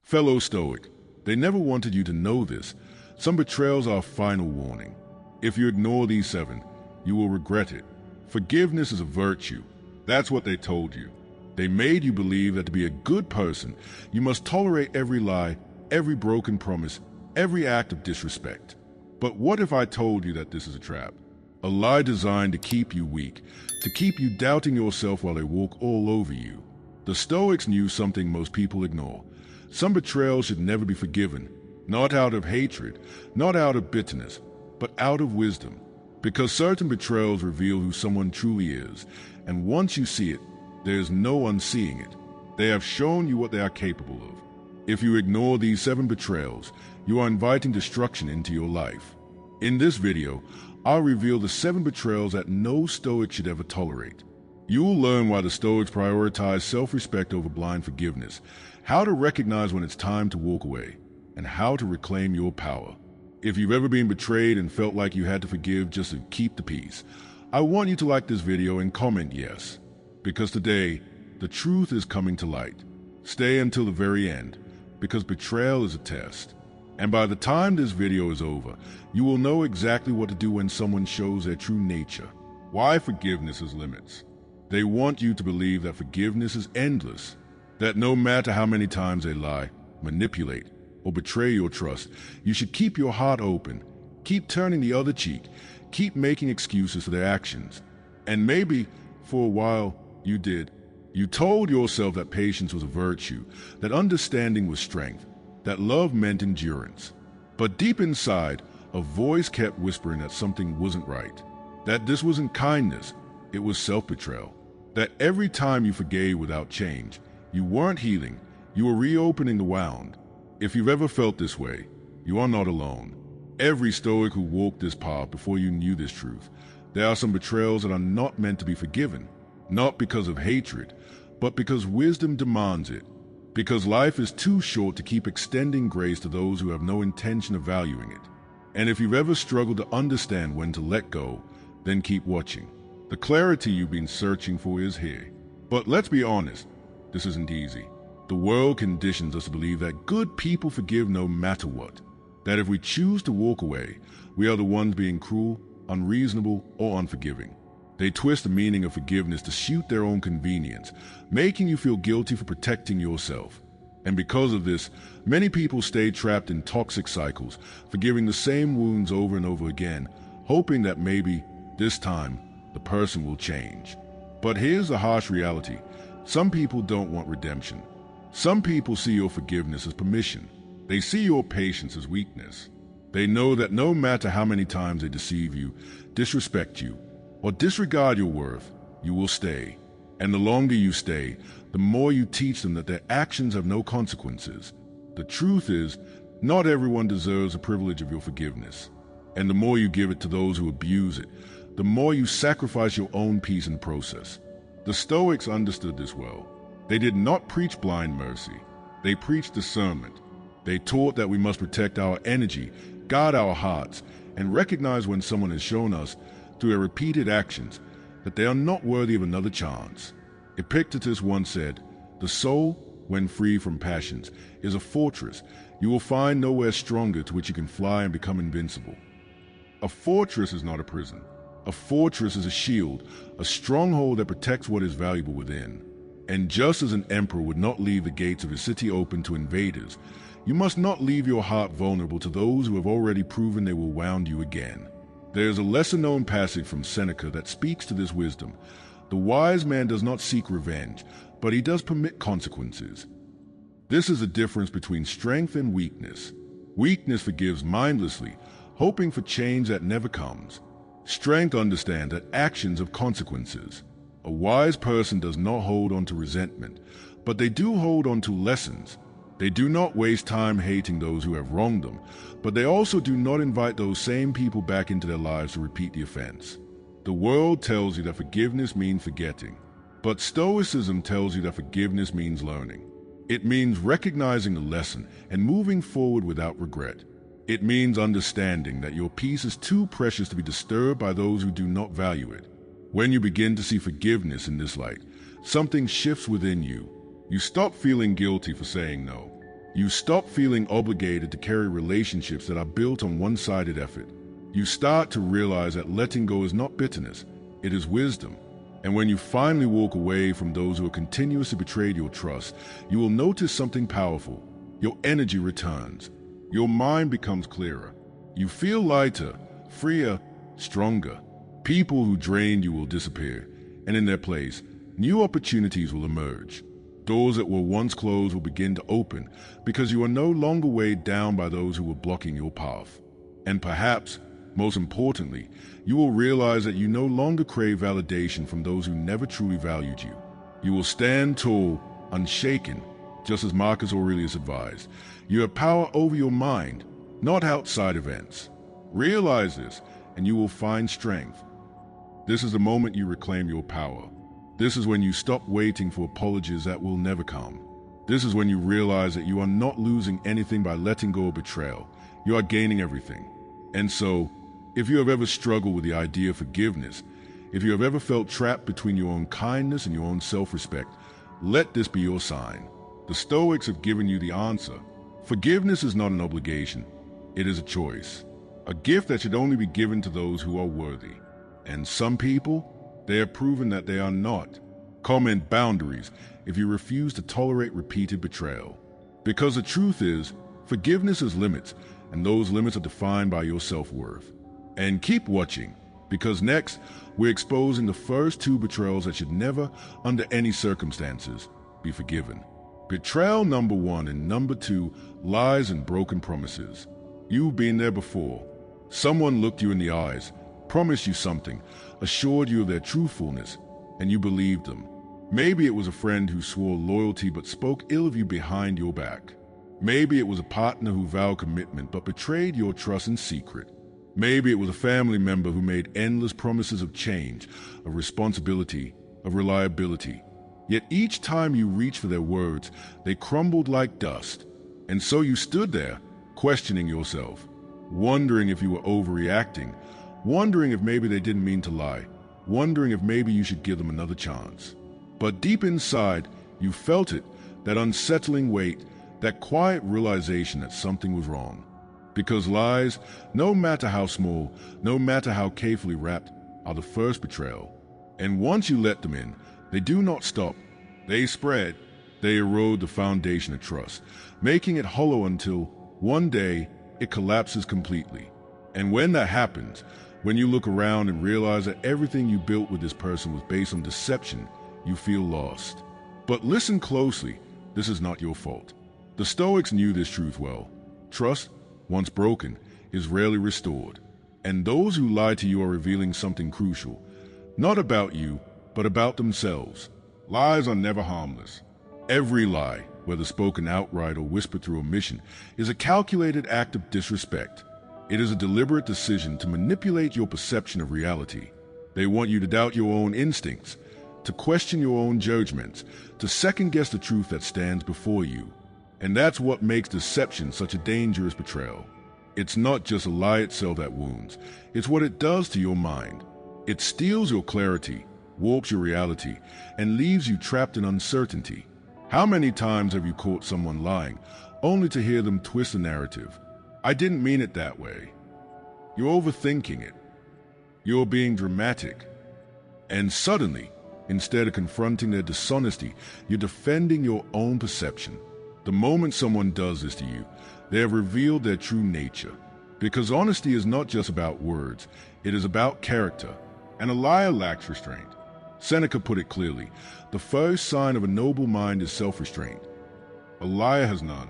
Fellow Stoic, they never wanted you to know this. Some betrayals are a final warning. If you ignore these 7, you will regret it. Forgiveness is a virtue. That's what they told you. They made you believe that to be a good person, you must tolerate every lie, every broken promise, every act of disrespect. But what if I told you that this is a trap? A lie designed to keep you weak, to keep you doubting yourself while they walk all over you. The Stoics knew something most people ignore. Some betrayals should never be forgiven, not out of hatred, not out of bitterness, but out of wisdom. Because certain betrayals reveal who someone truly is, and once you see it, there is no unseeing it. They have shown you what they are capable of. If you ignore these 7 betrayals, you are inviting destruction into your life. In this video, I'll reveal the 7 betrayals that no Stoic should ever tolerate. You will learn why the Stoics prioritize self-respect over blind forgiveness, how to recognize when it's time to walk away, and how to reclaim your power. If you've ever been betrayed and felt like you had to forgive just to keep the peace, I want you to like this video and comment yes, because today, the truth is coming to light. Stay until the very end, because betrayal is a test. And by the time this video is over, you will know exactly what to do when someone shows their true nature. Why forgiveness has limits. They want you to believe that forgiveness is endless, that no matter how many times they lie, manipulate, or betray your trust, you should keep your heart open, keep turning the other cheek, keep making excuses for their actions. And maybe, for a while, you did. You told yourself that patience was a virtue, that understanding was strength, that love meant endurance. But deep inside, a voice kept whispering that something wasn't right, that this wasn't kindness, it was self-betrayal, that every time you forgave without change, you weren't healing, you were reopening the wound. If you've ever felt this way, you are not alone. Every Stoic who walked this path before you knew this truth, there are some betrayals that are not meant to be forgiven, not because of hatred, but because wisdom demands it, because life is too short to keep extending grace to those who have no intention of valuing it. And if you've ever struggled to understand when to let go, then keep watching. The clarity you've been searching for is here. But let's be honest, this isn't easy. The world conditions us to believe that good people forgive no matter what, that if we choose to walk away, we are the ones being cruel, unreasonable, or unforgiving. They twist the meaning of forgiveness to suit their own convenience, making you feel guilty for protecting yourself. And because of this, many people stay trapped in toxic cycles, forgiving the same wounds over and over again, hoping that maybe, this time, the person will change. But here's the harsh reality. Some people don't want redemption. Some people see your forgiveness as permission. They see your patience as weakness. They know that no matter how many times they deceive you, disrespect you, or disregard your worth, you will stay. And the longer you stay, the more you teach them that their actions have no consequences. The truth is, not everyone deserves the privilege of your forgiveness. And the more you give it to those who abuse it, the more you sacrifice your own peace in the process. The Stoics understood this well. They did not preach blind mercy. They preached discernment. They taught that we must protect our energy, guard our hearts, and recognize when someone has shown us, through their repeated actions, that they are not worthy of another chance. Epictetus once said, "The soul, when free from passions, is a fortress. You will find nowhere stronger to which you can fly and become invincible." A fortress is not a prison. A fortress is a shield, a stronghold that protects what is valuable within. And just as an emperor would not leave the gates of his city open to invaders, you must not leave your heart vulnerable to those who have already proven they will wound you again. There is a lesser-known passage from Seneca that speaks to this wisdom. The wise man does not seek revenge, but he does permit consequences. This is the difference between strength and weakness. Weakness forgives mindlessly, hoping for change that never comes. Strength understands that actions have consequences. A wise person does not hold on to resentment, but they do hold on to lessons. They do not waste time hating those who have wronged them, but they also do not invite those same people back into their lives to repeat the offense. The world tells you that forgiveness means forgetting, but Stoicism tells you that forgiveness means learning. It means recognizing the lesson and moving forward without regret. It means understanding that your peace is too precious to be disturbed by those who do not value it. When you begin to see forgiveness in this light, something shifts within you. You stop feeling guilty for saying no. You stop feeling obligated to carry relationships that are built on one-sided effort. You start to realize that letting go is not bitterness, it is wisdom. And when you finally walk away from those who have continuously betrayed your trust, you will notice something powerful. Your energy returns. Your mind becomes clearer. You feel lighter, freer, stronger. People who drained you will disappear, and in their place, new opportunities will emerge. Doors that were once closed will begin to open because you are no longer weighed down by those who were blocking your path. And perhaps, most importantly, you will realize that you no longer crave validation from those who never truly valued you. You will stand tall, unshaken, just as Marcus Aurelius advised. You have power over your mind, not outside events. Realize this, and you will find strength. This is the moment you reclaim your power. This is when you stop waiting for apologies that will never come. This is when you realize that you are not losing anything by letting go of betrayal. You are gaining everything. And so, if you have ever struggled with the idea of forgiveness, if you have ever felt trapped between your own kindness and your own self-respect, let this be your sign. The Stoics have given you the answer. Forgiveness is not an obligation. It is a choice. A gift that should only be given to those who are worthy. And some people, they have proven that they are not. Comment boundaries if you refuse to tolerate repeated betrayal. Because the truth is, forgiveness has limits, and those limits are defined by your self-worth. And keep watching, because next, we're exposing the first two betrayals that should never, under any circumstances, be forgiven. Betrayal number 1 and number 2, lies and broken promises. You've been there before. Someone looked you in the eyes, promised you something, assured you of their truthfulness, and you believed them. Maybe it was a friend who swore loyalty but spoke ill of you behind your back. Maybe it was a partner who vowed commitment but betrayed your trust in secret. Maybe it was a family member who made endless promises of change, of responsibility, of reliability. Yet each time you reached for their words, they crumbled like dust. And so you stood there, questioning yourself, wondering if you were overreacting, wondering if maybe they didn't mean to lie, wondering if maybe you should give them another chance. But deep inside, you felt it, that unsettling weight, that quiet realization that something was wrong. Because lies, no matter how small, no matter how carefully wrapped, are the first betrayal. And once you let them in, they do not stop. They spread. They erode the foundation of trust, making it hollow until, one day, it collapses completely. And when that happens, when you look around and realize that everything you built with this person was based on deception, you feel lost. But listen closely, this is not your fault. The Stoics knew this truth well. Trust, once broken, is rarely restored. And those who lie to you are revealing something crucial, not about you, but about themselves. Lies are never harmless. Every lie, whether spoken outright or whispered through omission, is a calculated act of disrespect. It is a deliberate decision to manipulate your perception of reality. They want you to doubt your own instincts, to question your own judgments, to second-guess the truth that stands before you. And that's what makes deception such a dangerous betrayal. It's not just a lie itself that wounds, it's what it does to your mind. It steals your clarity, warps your reality, and leaves you trapped in uncertainty. How many times have you caught someone lying, only to hear them twist the narrative? I didn't mean it that way. You're overthinking it. You're being dramatic. And suddenly, instead of confronting their dishonesty, you're defending your own perception. The moment someone does this to you, they have revealed their true nature. Because honesty is not just about words, it is about character. And a liar lacks restraint. Seneca put it clearly, the first sign of a noble mind is self-restraint. A liar has none.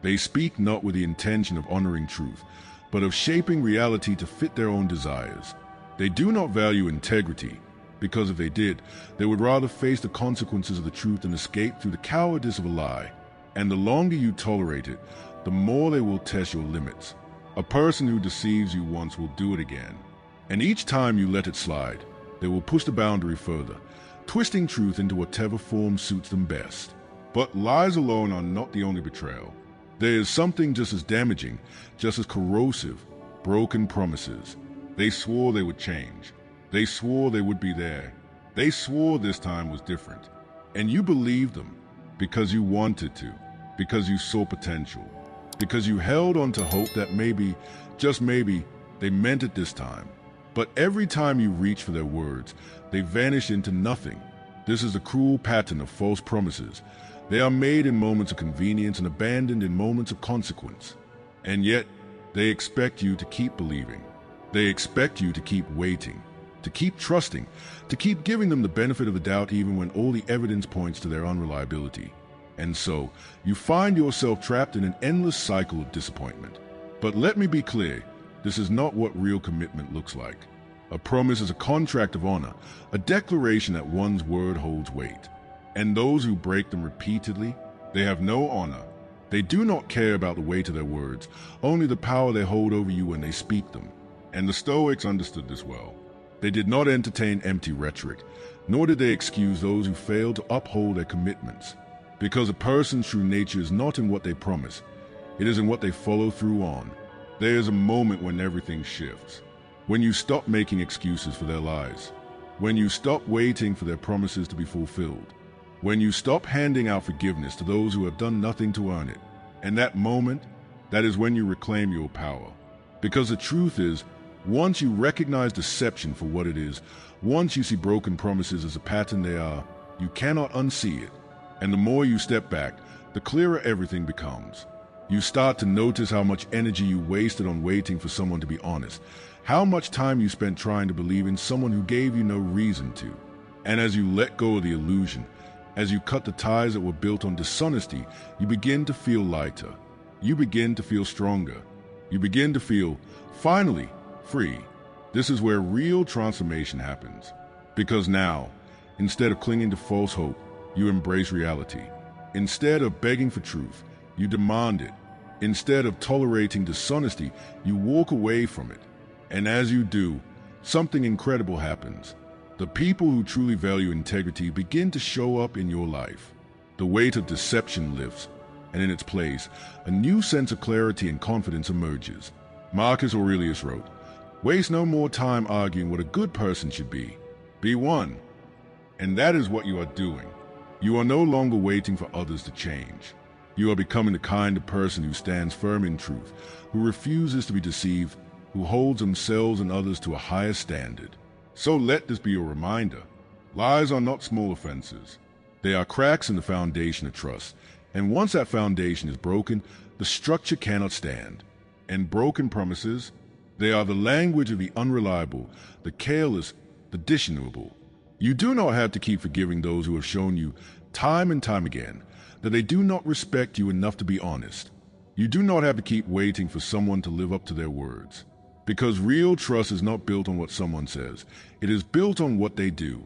They speak not with the intention of honoring truth, but of shaping reality to fit their own desires. They do not value integrity, because if they did, they would rather face the consequences of the truth than escape through the cowardice of a lie. And the longer you tolerate it, the more they will test your limits. A person who deceives you once will do it again. And each time you let it slide, they will push the boundary further, twisting truth into whatever form suits them best. But lies alone are not the only betrayal. There is something just as damaging, just as corrosive, broken promises. They swore they would change. They swore they would be there. They swore this time was different. And you believed them because you wanted to. because you saw potential, because you held on to hope that maybe, just maybe, they meant it this time. But every time you reach for their words, they vanish into nothing. This is a cruel pattern of false promises. They are made in moments of convenience and abandoned in moments of consequence. And yet, they expect you to keep believing. They expect you to keep waiting, to keep trusting, to keep giving them the benefit of the doubt even when all the evidence points to their unreliability. And so, you find yourself trapped in an endless cycle of disappointment. But let me be clear, this is not what real commitment looks like. A promise is a contract of honor, a declaration that one's word holds weight. And those who break them repeatedly, they have no honor. They do not care about the weight of their words, only the power they hold over you when they speak them. And the Stoics understood this well. They did not entertain empty rhetoric, nor did they excuse those who failed to uphold their commitments. Because a person's true nature is not in what they promise, it is in what they follow through on. There is a moment when everything shifts. When you stop making excuses for their lies. When you stop waiting for their promises to be fulfilled. When you stop handing out forgiveness to those who have done nothing to earn it. And that moment, that is when you reclaim your power. Because the truth is, once you recognize deception for what it is, once you see broken promises as a pattern they are, you cannot unsee it. And the more you step back, the clearer everything becomes. You start to notice how much energy you wasted on waiting for someone to be honest, how much time you spent trying to believe in someone who gave you no reason to. And as you let go of the illusion, as you cut the ties that were built on dishonesty, you begin to feel lighter. You begin to feel stronger. You begin to feel, finally, free. This is where real transformation happens. Because now, instead of clinging to false hope, you embrace reality. Instead of begging for truth, you demand it. Instead of tolerating dishonesty, you walk away from it. And as you do, something incredible happens. The people who truly value integrity begin to show up in your life. The weight of deception lifts, and in its place, a new sense of clarity and confidence emerges. Marcus Aurelius wrote, "Waste no more time arguing what a good person should be. Be one." And that is what you are doing. You are no longer waiting for others to change. You are becoming the kind of person who stands firm in truth, who refuses to be deceived, who holds themselves and others to a higher standard. So let this be your reminder. Lies are not small offenses. They are cracks in the foundation of trust. And once that foundation is broken, the structure cannot stand. And broken promises, they are the language of the unreliable, the careless, the dishonorable. You do not have to keep forgiving those who have shown you, time and time again, that they do not respect you enough to be honest. You do not have to keep waiting for someone to live up to their words. Because real trust is not built on what someone says. It is built on what they do.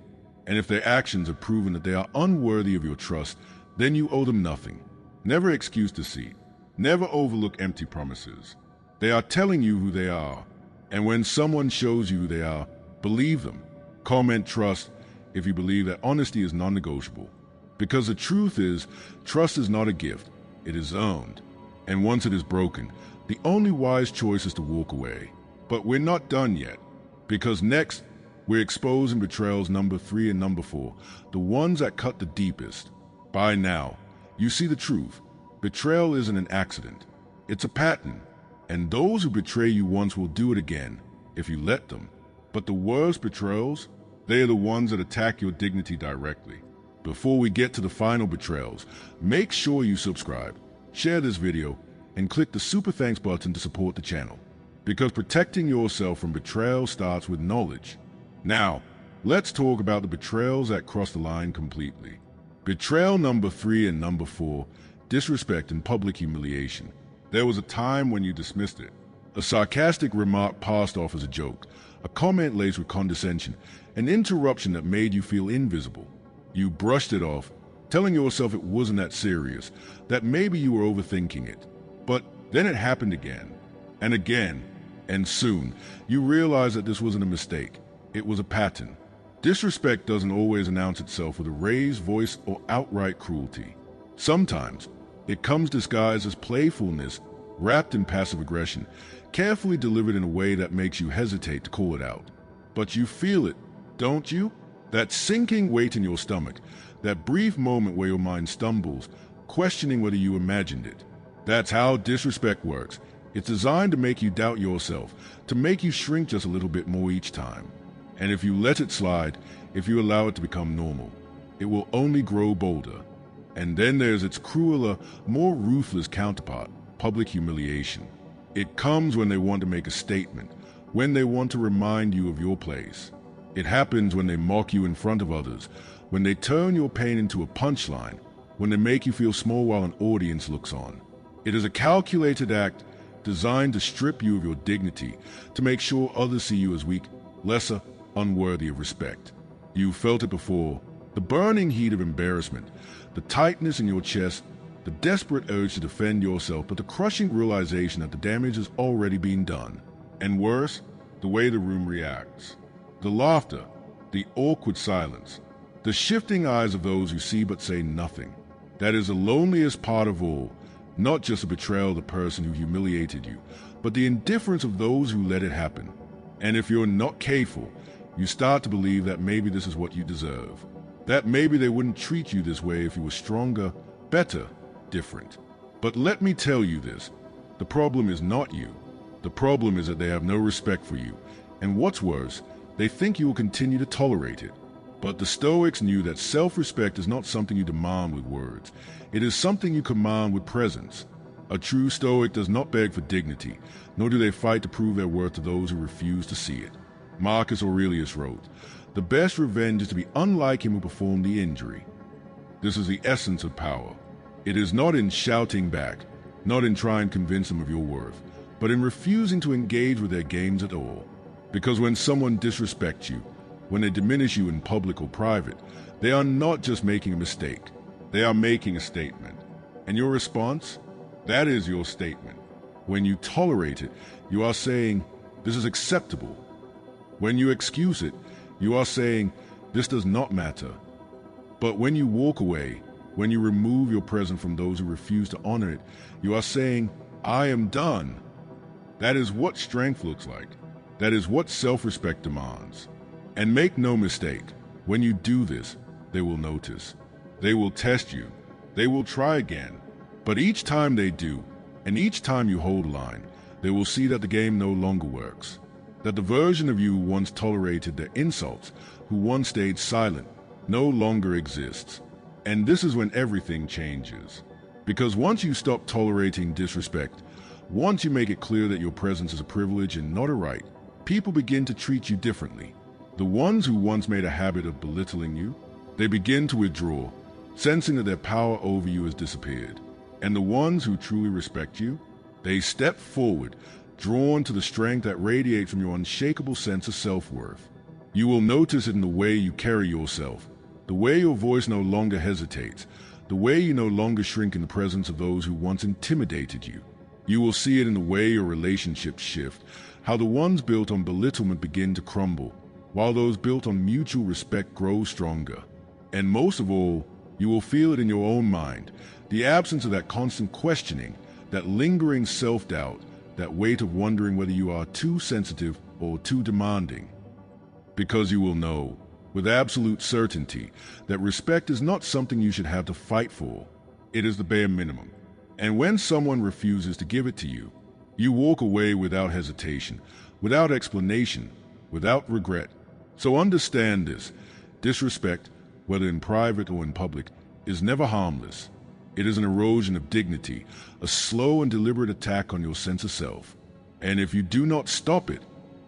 And if their actions have proven that they are unworthy of your trust, then you owe them nothing. Never excuse deceit. Never overlook empty promises. They are telling you who they are. And when someone shows you who they are, believe them. Comment trust if you believe that honesty is non-negotiable. Because the truth is, trust is not a gift, it is earned. And once it is broken, the only wise choice is to walk away. But we're not done yet, because next, we're exposing betrayals number 3 and number 4, the ones that cut the deepest. By now, you see the truth. Betrayal isn't an accident, it's a pattern. And those who betray you once will do it again, if you let them. But the worst betrayals, they are the ones that attack your dignity directly. Before we get to the final betrayals, make sure you subscribe, share this video, and click the super thanks button to support the channel. Because protecting yourself from betrayal starts with knowledge. Now, let's talk about the betrayals that cross the line completely. Betrayal number 3 and number 4, disrespect and public humiliation. There was a time when you dismissed it. A sarcastic remark passed off as a joke, a comment laced with condescension, an interruption that made you feel invisible. You brushed it off, telling yourself it wasn't that serious, that maybe you were overthinking it. But then it happened again, and again, and soon, you realized that this wasn't a mistake. It was a pattern. Disrespect doesn't always announce itself with a raised voice or outright cruelty. Sometimes, it comes disguised as playfulness, wrapped in passive aggression, carefully delivered in a way that makes you hesitate to call it out. But you feel it, don't you? That sinking weight in your stomach, that brief moment where your mind stumbles, questioning whether you imagined it. That's how disrespect works. It's designed to make you doubt yourself, to make you shrink just a little bit more each time. And if you let it slide, if you allow it to become normal, it will only grow bolder. And then there's its crueler, more ruthless counterpart, public humiliation. It comes when they want to make a statement, when they want to remind you of your place. It happens when they mock you in front of others, when they turn your pain into a punchline, when they make you feel small while an audience looks on. It is a calculated act designed to strip you of your dignity, to make sure others see you as weak, lesser, unworthy of respect. You've felt it before, the burning heat of embarrassment, the tightness in your chest, the desperate urge to defend yourself, but the crushing realization that the damage has already been done. And worse, the way the room reacts. The laughter, the awkward silence, the shifting eyes of those who see but say nothing. That is the loneliest part of all, not just the betrayal of the person who humiliated you, but the indifference of those who let it happen. And if you're not careful, you start to believe that maybe this is what you deserve. That maybe they wouldn't treat you this way if you were stronger, better, different. But let me tell you this, the problem is not you. The problem is that they have no respect for you. And what's worse, they think you will continue to tolerate it. But the Stoics knew that self-respect is not something you demand with words. It is something you command with presence. A true Stoic does not beg for dignity, nor do they fight to prove their worth to those who refuse to see it. Marcus Aurelius wrote, "The best revenge is to be unlike him who performed the injury." This is the essence of power. It is not in shouting back, not in trying to convince them of your worth, but in refusing to engage with their games at all. Because when someone disrespects you, when they diminish you in public or private, they are not just making a mistake. They are making a statement. And your response? That is your statement. When you tolerate it, you are saying, this is acceptable. When you excuse it, you are saying, this does not matter. But when you walk away, when you remove your presence from those who refuse to honor it, you are saying, I am done. That is what strength looks like. That is what self-respect demands. And make no mistake, when you do this, they will notice. They will test you. They will try again. But each time they do, and each time you hold a line, they will see that the game no longer works. That the version of you who once tolerated their insults, who once stayed silent, no longer exists. And this is when everything changes. Because once you stop tolerating disrespect, once you make it clear that your presence is a privilege and not a right, people begin to treat you differently. The ones who once made a habit of belittling you, they begin to withdraw, sensing that their power over you has disappeared. And the ones who truly respect you, they step forward, drawn to the strength that radiates from your unshakable sense of self-worth. You will notice it in the way you carry yourself, the way your voice no longer hesitates, the way you no longer shrink in the presence of those who once intimidated you. You will see it in the way your relationships shift, how the ones built on belittlement begin to crumble, while those built on mutual respect grow stronger. And most of all, you will feel it in your own mind, the absence of that constant questioning, that lingering self-doubt, that weight of wondering whether you are too sensitive or too demanding. Because you will know, with absolute certainty, that respect is not something you should have to fight for. It is the bare minimum. And when someone refuses to give it to you, you walk away without hesitation, without explanation, without regret. So understand this, disrespect, whether in private or in public, is never harmless. It is an erosion of dignity, a slow and deliberate attack on your sense of self. And if you do not stop it,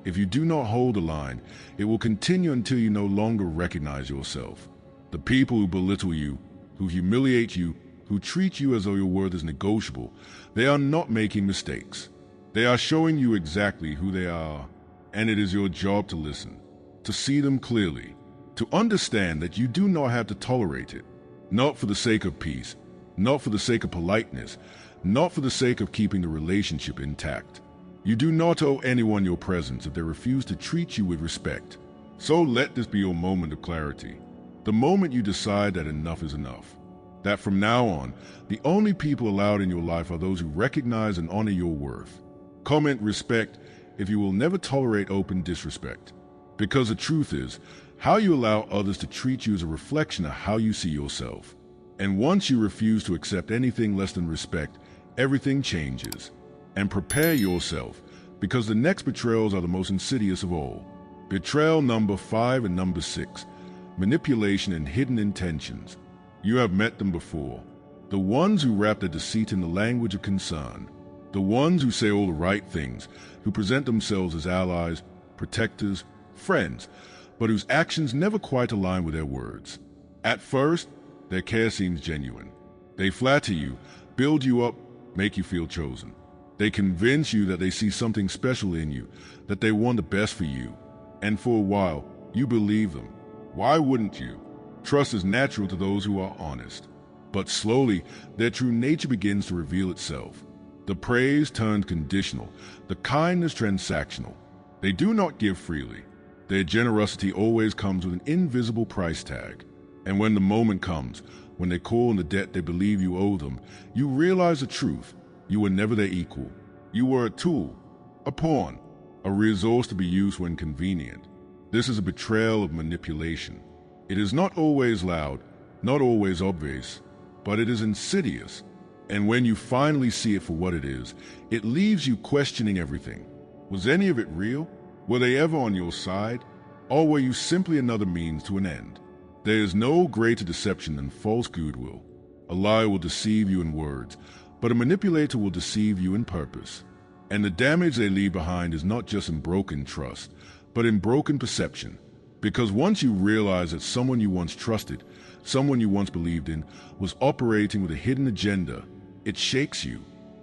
if you do not hold the line, it will continue until you no longer recognize yourself. The people who belittle you, who humiliate you, who treat you as though your worth is negotiable, they are not making mistakes. They are showing you exactly who they are, and it is your job to listen, to see them clearly, to understand that you do not have to tolerate it, not for the sake of peace, not for the sake of politeness, not for the sake of keeping the relationship intact. You do not owe anyone your presence if they refuse to treat you with respect. So let this be your moment of clarity, the moment you decide that enough is enough. That from now on, the only people allowed in your life are those who recognize and honor your worth. Comment respect if you will never tolerate open disrespect. Because the truth is, how you allow others to treat you is a reflection of how you see yourself. And once you refuse to accept anything less than respect, everything changes. And prepare yourself, because the next betrayals are the most insidious of all. Betrayal number 5 and number 6, manipulation and hidden intentions. You have met them before. The ones who wrap their deceit in the language of concern. The ones who say all the right things, who present themselves as allies, protectors, friends, but whose actions never quite align with their words. At first, their care seems genuine. They flatter you, build you up, make you feel chosen. They convince you that they see something special in you, that they want the best for you. And for a while, you believe them. Why wouldn't you? Trust is natural to those who are honest. But slowly, their true nature begins to reveal itself. The praise turns conditional, the kindness transactional. They do not give freely. Their generosity always comes with an invisible price tag. And when the moment comes, when they call on the debt they believe you owe them, you realize the truth. You were never their equal. You were a tool, a pawn, a resource to be used when convenient. This is a betrayal of manipulation. It is not always loud, not always obvious, but it is insidious. And when you finally see it for what it is, it leaves you questioning everything. Was any of it real? Were they ever on your side? Or were you simply another means to an end? There is no greater deception than false goodwill. A lie will deceive you in words, but a manipulator will deceive you in purpose. And the damage they leave behind is not just in broken trust, but in broken perception. Because once you realize that someone you once trusted, someone you once believed in, was operating with a hidden agenda, it shakes you.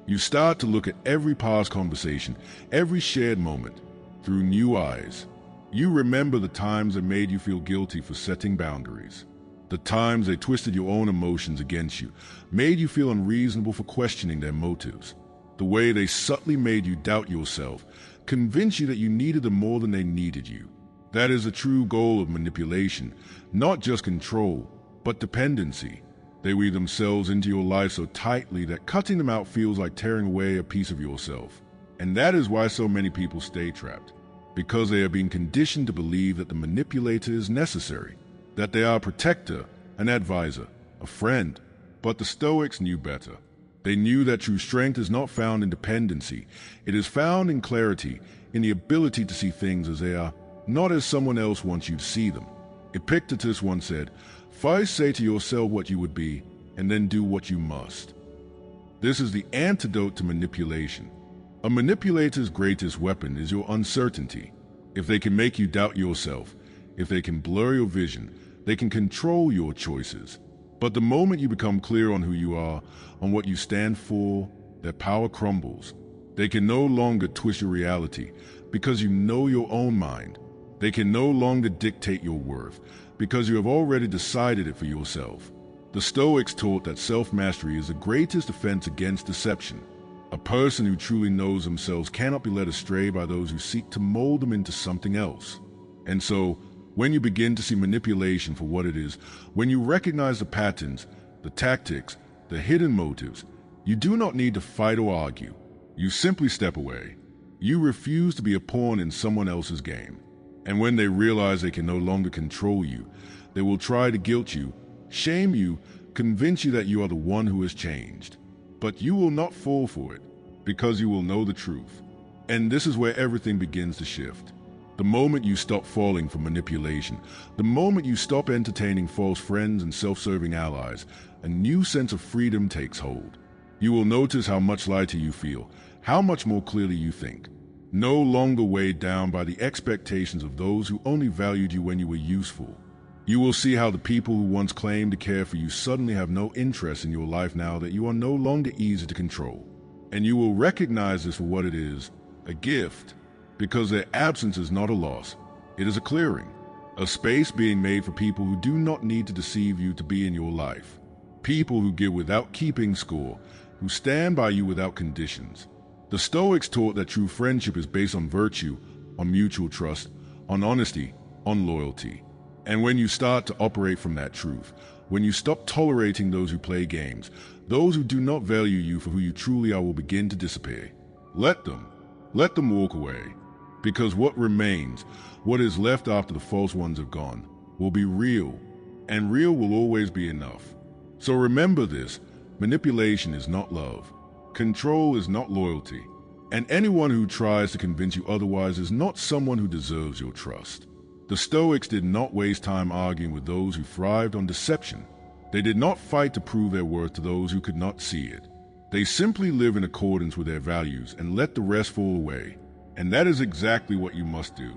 You start to look at every past conversation, every shared moment, through new eyes. You remember the times that made you feel guilty for setting boundaries. The times they twisted your own emotions against you, made you feel unreasonable for questioning their motives. The way they subtly made you doubt yourself, convinced you that you needed them more than they needed you. That is the true goal of manipulation, not just control, but dependency. They weave themselves into your life so tightly that cutting them out feels like tearing away a piece of yourself. And that is why so many people stay trapped. Because they are being conditioned to believe that the manipulator is necessary, that they are a protector, an advisor, a friend. But the Stoics knew better. They knew that true strength is not found in dependency. It is found in clarity, in the ability to see things as they are, not as someone else wants you to see them. Epictetus once said, "First say to yourself what you would be, and then do what you must." This is the antidote to manipulation. A manipulator's greatest weapon is your uncertainty. If they can make you doubt yourself, if they can blur your vision, they can control your choices. But the moment you become clear on who you are, on what you stand for, their power crumbles. They can no longer twist your reality because you know your own mind. They can no longer dictate your worth because you have already decided it for yourself. The Stoics taught that self-mastery is the greatest defense against deception. A person who truly knows themselves cannot be led astray by those who seek to mold them into something else. And so, when you begin to see manipulation for what it is, when you recognize the patterns, the tactics, the hidden motives, you do not need to fight or argue. You simply step away. You refuse to be a pawn in someone else's game. And when they realize they can no longer control you, they will try to guilt you, shame you, convince you that you are the one who has changed. But you will not fall for it, because you will know the truth. And this is where everything begins to shift. The moment you stop falling for manipulation, the moment you stop entertaining false friends and self-serving allies, a new sense of freedom takes hold. You will notice how much lighter you feel, how much more clearly you think. No longer weighed down by the expectations of those who only valued you when you were useful. You will see how the people who once claimed to care for you suddenly have no interest in your life now that you are no longer easy to control. And you will recognize this for what it is, a gift, because their absence is not a loss. It is a clearing, a space being made for people who do not need to deceive you to be in your life. People who give without keeping score, who stand by you without conditions. The Stoics taught that true friendship is based on virtue, on mutual trust, on honesty, on loyalty. And when you start to operate from that truth, when you stop tolerating those who play games, those who do not value you for who you truly are will begin to disappear. Let them walk away. Because what remains, what is left after the false ones have gone, will be real. And real will always be enough. So remember this, manipulation is not love. Control is not loyalty. And anyone who tries to convince you otherwise is not someone who deserves your trust. The Stoics did not waste time arguing with those who thrived on deception. They did not fight to prove their worth to those who could not see it. They simply live in accordance with their values and let the rest fall away. And that is exactly what you must do.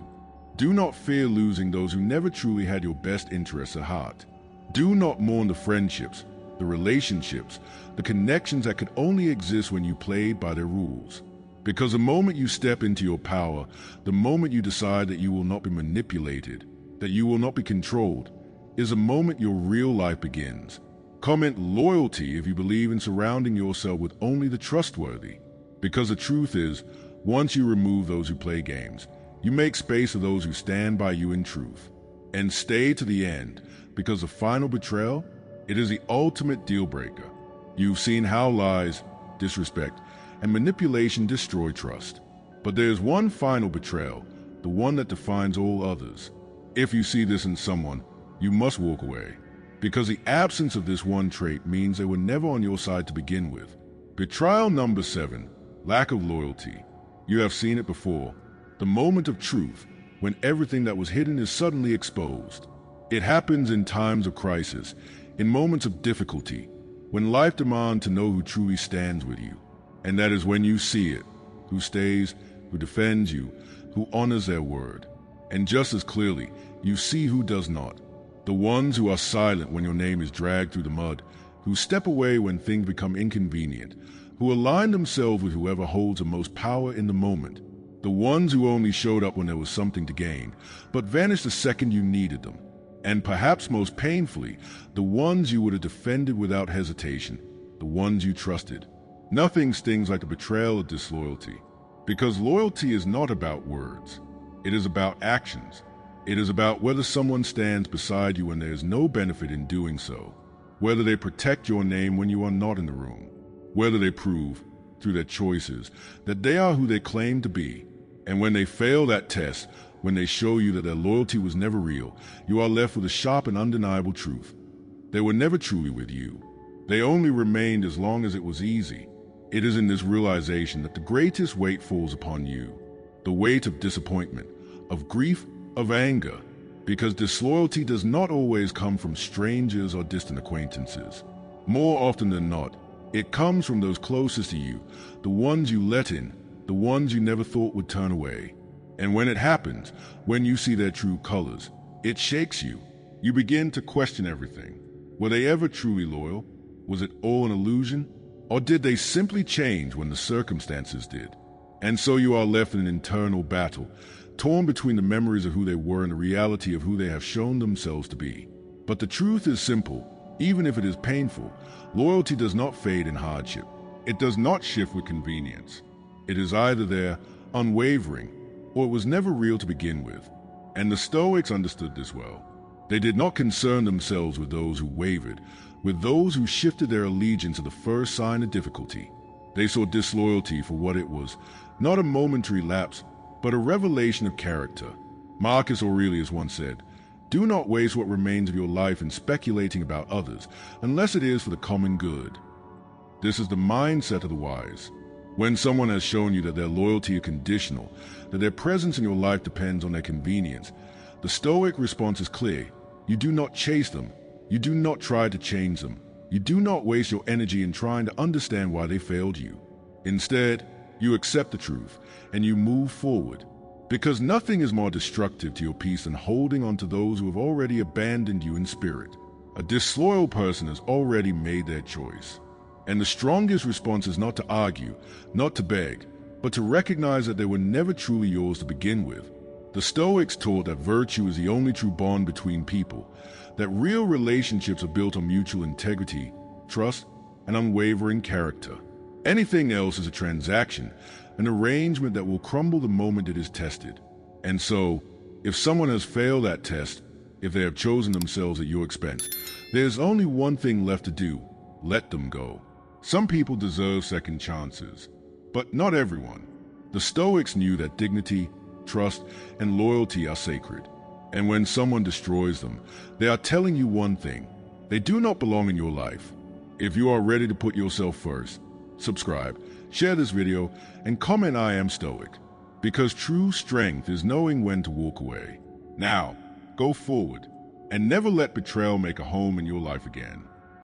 Do not fear losing those who never truly had your best interests at heart. Do not mourn the friendships, the relationships, the connections that could only exist when you played by their rules. Because the moment you step into your power, the moment you decide that you will not be manipulated, that you will not be controlled, is the moment your real life begins. Comment loyalty if you believe in surrounding yourself with only the trustworthy. Because the truth is, once you remove those who play games, you make space for those who stand by you in truth. And stay to the end, because the final betrayal, it is the ultimate deal breaker. You've seen how lies, disrespect, and manipulation destroy trust. But there is one final betrayal, the one that defines all others. If you see this in someone, you must walk away, because the absence of this one trait means they were never on your side to begin with. Betrayal number 7, lack of loyalty. You have seen it before, the moment of truth, when everything that was hidden is suddenly exposed. It happens in times of crisis, in moments of difficulty, when life demands to know who truly stands with you. And that is when you see it, who stays, who defends you, who honors their word. And just as clearly, you see who does not. The ones who are silent when your name is dragged through the mud, who step away when things become inconvenient, who align themselves with whoever holds the most power in the moment. The ones who only showed up when there was something to gain, but vanished the second you needed them. And perhaps most painfully, the ones you would have defended without hesitation, the ones you trusted. Nothing stings like the betrayal of disloyalty, because loyalty is not about words. It is about actions. It is about whether someone stands beside you when there is no benefit in doing so, whether they protect your name when you are not in the room, whether they prove, through their choices, that they are who they claim to be. And when they fail that test, when they show you that their loyalty was never real, you are left with a sharp and undeniable truth. They were never truly with you. They only remained as long as it was easy. It is in this realization that the greatest weight falls upon you, the weight of disappointment, of grief, of anger, because disloyalty does not always come from strangers or distant acquaintances. More often than not, it comes from those closest to you, the ones you let in, the ones you never thought would turn away. And when it happens, when you see their true colors, it shakes you. You begin to question everything. Were they ever truly loyal? Was it all an illusion? Or did they simply change when the circumstances did? And so you are left in an internal battle, torn between the memories of who they were and the reality of who they have shown themselves to be. But the truth is simple, even if it is painful. Loyalty does not fade in hardship. It does not shift with convenience. It is either there, unwavering, or it was never real to begin with. And the Stoics understood this well. They did not concern themselves with those who wavered, with those who shifted their allegiance at the first sign of difficulty. They saw disloyalty for what it was, not a momentary lapse, but a revelation of character. Marcus Aurelius once said, "Do not waste what remains of your life in speculating about others, unless it is for the common good." This is the mindset of the wise. When someone has shown you that their loyalty is conditional, that their presence in your life depends on their convenience, the Stoic response is clear. You do not chase them. You do not try to change them. You do not waste your energy in trying to understand why they failed you. Instead, you accept the truth and you move forward. Because nothing is more destructive to your peace than holding on to those who have already abandoned you in spirit. A disloyal person has already made their choice. And the strongest response is not to argue, not to beg, but to recognize that they were never truly yours to begin with. The Stoics taught that virtue is the only true bond between people, that real relationships are built on mutual integrity, trust, and unwavering character. Anything else is a transaction, an arrangement that will crumble the moment it is tested. And so, if someone has failed that test, if they have chosen themselves at your expense, there's only one thing left to do: let them go. Some people deserve second chances, but not everyone. The Stoics knew that dignity, trust, and loyalty are sacred. And when someone destroys them, they are telling you one thing: They do not belong in your life. If you are ready to put yourself first, subscribe, share this video, and comment "I am Stoic," because true strength is knowing when to walk away. Now, go forward, and never let betrayal make a home in your life again.